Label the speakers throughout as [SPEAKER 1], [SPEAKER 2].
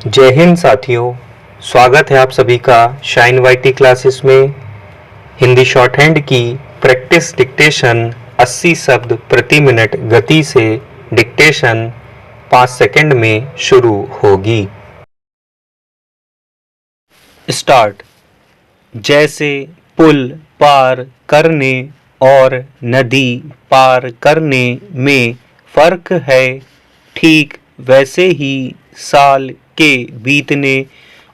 [SPEAKER 1] जय हिंद साथियों। स्वागत है आप सभी का शाइन वाईटी क्लासेस में। हिंदी शॉर्ट हैंड की प्रैक्टिस डिक्टेशन 80 शब्द प्रति मिनट गति से डिक्टेशन 5 सेकंड में शुरू होगी। स्टार्ट। जैसे पुल पार करने और नदी पार करने में फर्क है, ठीक वैसे ही साल के बीतने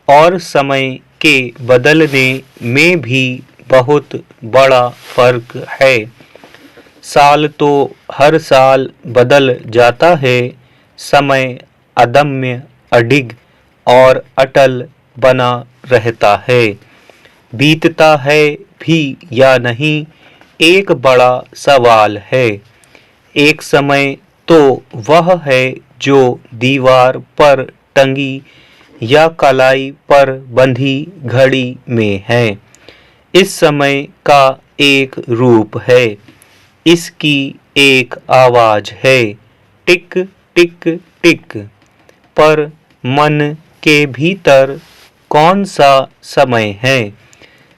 [SPEAKER 1] और समय के बदलने में भी बहुत बड़ा फर्क है। साल तो हर साल बदल जाता है, समय अदम्य, अडिग और अटल बना रहता है। बीतता है भी या नहीं, एक बड़ा सवाल है। एक समय तो वह है जो दीवार पर टंगी या कलाई पर बंधी घड़ी में है। इस समय का एक रूप है, इसकी एक आवाज है, टिक टिक टिक। पर मन के भीतर कौन सा समय है?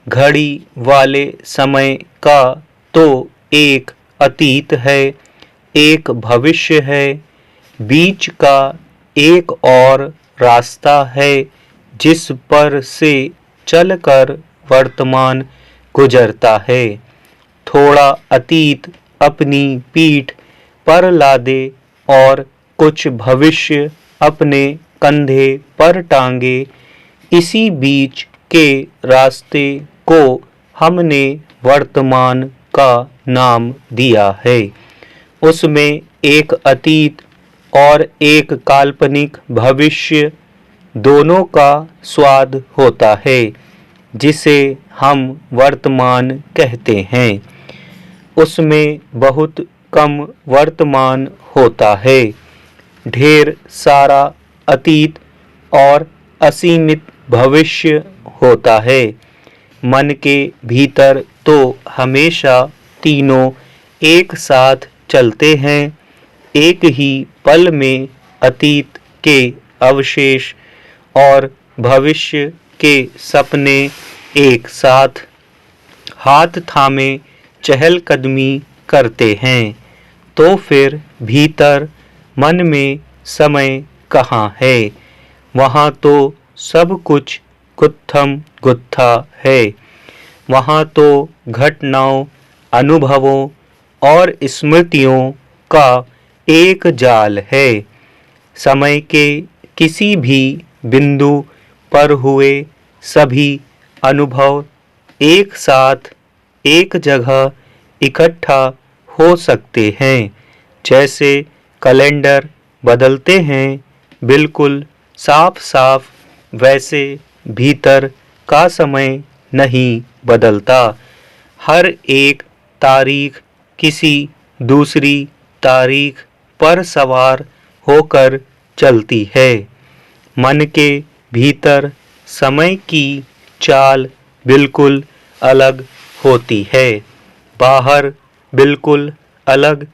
[SPEAKER 1] घड़ी वाले समय का तो एक अतीत है, एक भविष्य है, बीच का एक और रास्ता है जिस पर से चलकर वर्तमान गुजरता है। थोड़ा अतीत अपनी पीठ पर लादे और कुछ भविष्य अपने कंधे पर टांगे। इसी बीच के रास्ते को हमने वर्तमान का नाम दिया है। उसमें एक अतीत और एक काल्पनिक भविष्य दोनों का स्वाद होता है, जिसे हम वर्तमान कहते हैं। उसमें बहुत कम वर्तमान होता है, ढेर सारा अतीत और असीमित भविष्य होता है। मन के भीतर तो हमेशा तीनों एक साथ चलते हैं। एक ही पल में अतीत के अवशेष और भविष्य के सपने एक साथ हाथ थामे चहलकदमी करते हैं। तो फिर भीतर मन में समय कहाँ है? वहाँ तो सब कुछ गुत्थम गुत्था है। वहाँ तो घटनाओं, अनुभवों और स्मृतियों का एक जाल है। समय के किसी भी बिंदु पर हुए सभी अनुभव एक साथ एक जगह इकट्ठा हो सकते हैं। जैसे कैलेंडर बदलते हैं बिल्कुल साफ साफ, वैसे भीतर का समय नहीं बदलता। हर एक तारीख किसी दूसरी तारीख पर सवार होकर चलती है। मन के भीतर समय की चाल बिल्कुल अलग होती है। बाहर बिल्कुल अलग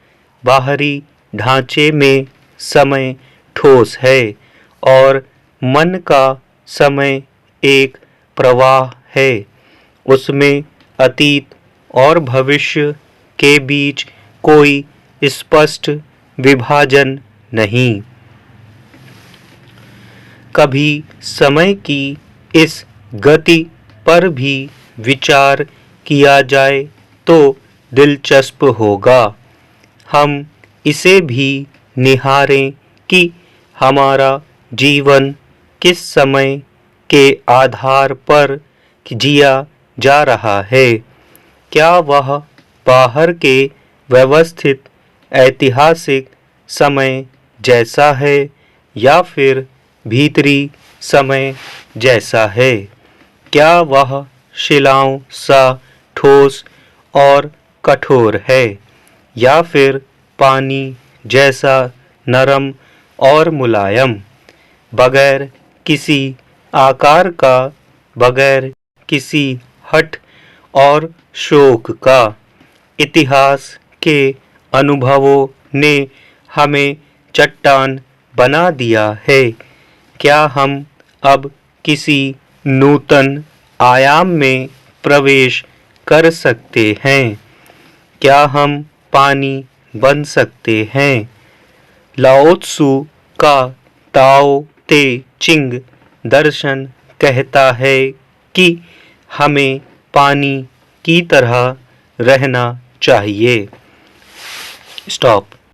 [SPEAKER 1] बाहरी ढांचे में समय ठोस है और मन का समय एक प्रवाह है। उसमें अतीत और भविष्य के बीच कोई स्पष्ट विभाजन नहीं। कभी समय की इस गति पर भी विचार किया जाए तो दिलचस्प होगा। हम इसे भी निहारें कि हमारा जीवन किस समय के आधार पर जिया जा रहा है। क्या वह बाहर के व्यवस्थित ऐतिहासिक समय जैसा है या फिर भीतरी समय जैसा है? क्या वह शिलाओं सा ठोस और कठोर है या फिर पानी जैसा नरम और मुलायम, बगैर किसी आकार का, बगैर किसी हट और शोक का? इतिहास के अनुभवों ने हमें चट्टान बना दिया है, क्या हम अब किसी नूतन आयाम में प्रवेश कर सकते हैं? क्या हम पानी बन सकते हैं? लाओ त्सु का ताओ ते चिंग दर्शन कहता है कि हमें पानी की तरह रहना चाहिए। स्टॉप।